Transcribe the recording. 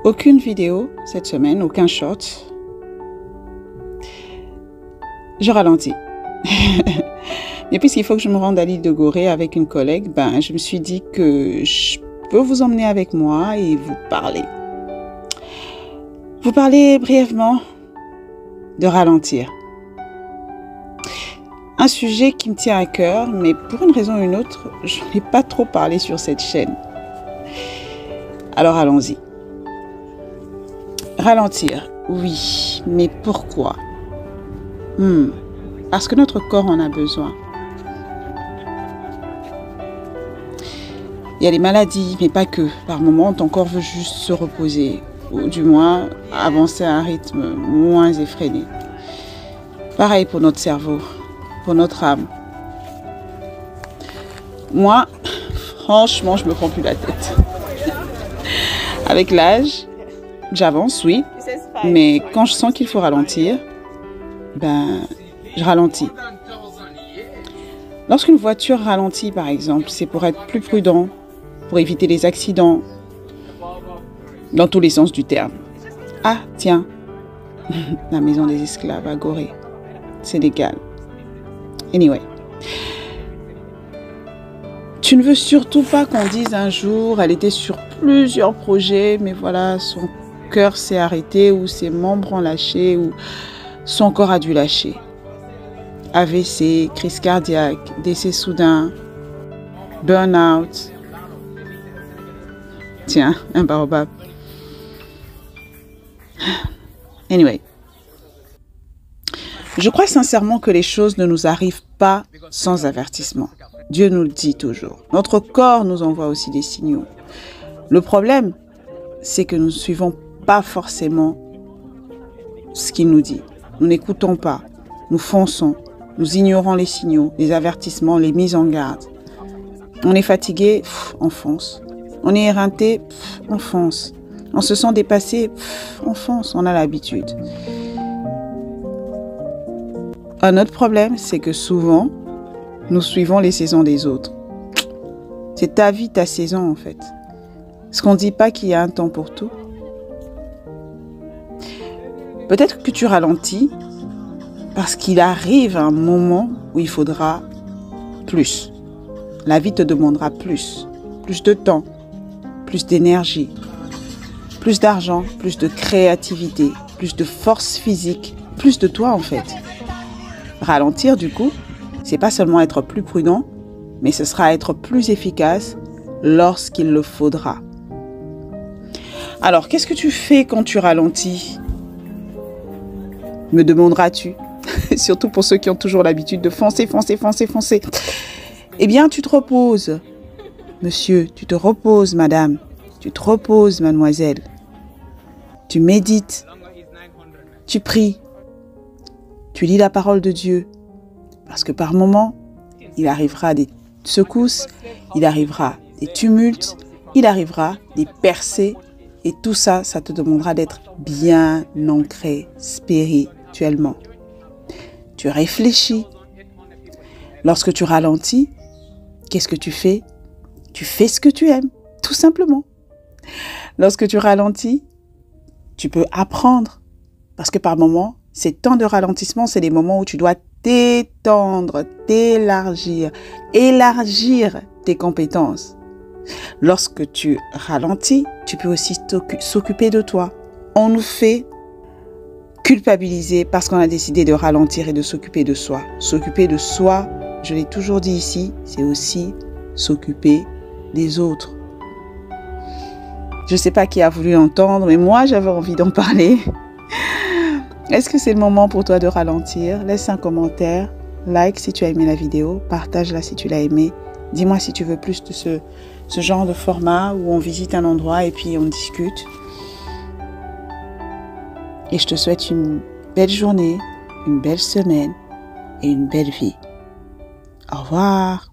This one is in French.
Aucune vidéo cette semaine, aucun short. Je ralentis. Et puisqu'il faut que je me rende à l'île de Gorée avec une collègue, je me suis dit que je peux vous emmener avec moi et vous parler. Vous parler brièvement de ralentir. Un sujet qui me tient à cœur, mais pour une raison ou une autre, je n'en ai pas trop parlé sur cette chaîne. Alors allons-y. Ralentir, oui, mais pourquoi? Parce que notre corps en a besoin. Il y a les maladies, mais pas que. Par moments, ton corps veut juste se reposer, ou du moins avancer à un rythme moins effréné. Pareil pour notre cerveau, pour notre âme. Moi, franchement, je me prends plus la tête. Avec l'âge, j'avance, oui, mais quand je sens qu'il faut ralentir, je ralentis. Lorsqu'une voiture ralentit, par exemple, c'est pour être plus prudent, pour éviter les accidents, dans tous les sens du terme. Ah, tiens, la maison des esclaves à Gorée, c'est légal. Anyway. Tu ne veux surtout pas qu'on dise un jour, elle était sur plusieurs projets, mais voilà, son cœur s'est arrêté, ou ses membres ont lâché, ou son corps a dû lâcher. AVC, crise cardiaque, décès soudain, burn-out. Tiens, un baobab. Anyway. Je crois sincèrement que les choses ne nous arrivent pas sans avertissement. Dieu nous le dit toujours. Notre corps nous envoie aussi des signaux. Le problème, c'est que nous ne suivons pas forcément ce qu'il nous dit. Nous n'écoutons pas. Nous fonçons. Nous ignorons les signaux, les avertissements, les mises en garde. On est fatigué, on fonce. On est éreinté, on fonce. On se sent dépassé, on fonce. On a l'habitude. Un autre problème, c'est que souvent, nous suivons les saisons des autres. C'est ta vie, ta saison en fait. Est-ce qu'on ne dit pas qu'il y a un temps pour tout? Peut-être que tu ralentis parce qu'il arrive un moment où il faudra plus. La vie te demandera plus. Plus de temps, plus d'énergie, plus d'argent, plus de créativité, plus de force physique, plus de toi en fait. Ralentir du coup, c'est pas seulement être plus prudent, mais ce sera être plus efficace lorsqu'il le faudra. Alors, qu'est-ce que tu fais quand tu ralentis? Me demanderas-tu? Surtout pour ceux qui ont toujours l'habitude de foncer. Eh bien, tu te reposes. Monsieur, tu te reposes, madame. Tu te reposes, mademoiselle. Tu médites. Tu pries. Tu lis la parole de Dieu. Parce que par moments, il arrivera des secousses, il arrivera des tumultes, il arrivera des percées. Et tout ça, ça te demandera d'être bien ancré spirituellement. Tu réfléchis. Lorsque tu ralentis, qu'est-ce que tu fais? Tu fais ce que tu aimes, tout simplement. Lorsque tu ralentis, tu peux apprendre. Parce que par moments, ces temps de ralentissement, c'est des moments où tu dois t'étendre, t'élargir, élargir tes compétences. Lorsque tu ralentis, tu peux aussi s'occuper de toi. On nous fait culpabiliser parce qu'on a décidé de ralentir et de s'occuper de soi. S'occuper de soi, je l'ai toujours dit ici, c'est aussi s'occuper des autres. Je ne sais pas qui a voulu entendre, mais moi j'avais envie d'en parler. Est-ce que c'est le moment pour toi de ralentir? Laisse un commentaire, like si tu as aimé la vidéo, partage-la si tu l'as aimé. Dis-moi si tu veux plus de ce genre de format où on visite un endroit et puis on discute. Et je te souhaite une belle journée, une belle semaine et une belle vie. Au revoir.